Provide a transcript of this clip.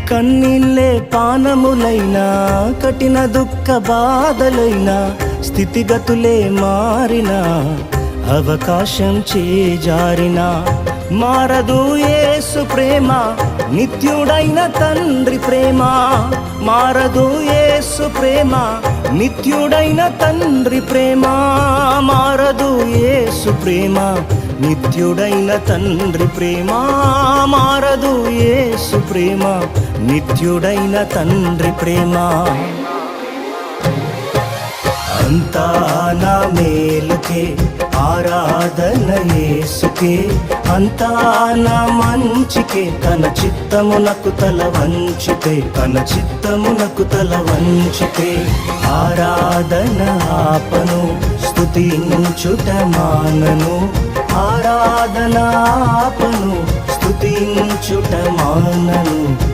కన్నీళ్ళే పానములైనా, కఠిన దుఃఖ బాధలైనా, స్థితిగతులే మారినా, అవకాశం చేజారినా, మారదు యేసు ప్రేమ, నిత్యుడైన తండ్రి ప్రేమ. మారదు యేసు ప్రేమ, నిత్యుడైన తండ్రి ప్రేమ. మారదు యేసు ప్రేమ, నిత్యుడైన తండ్రి ప్రేమ. మారదు యేసు ప్రేమ, నిత్యుడైన తండ్రి ప్రేమ. అంతా నా మేలుకే, ఆరాధన యేసుకే, అంతా నా మంచికే. తన చిత్తమునకు తల వంచితే, తన చిత్తమునకు తల వంచితే, ఆరాధన ఆపను, స్తుతించుట మానను. ఆరాధన ఆపను, స్తుతించుట మానను.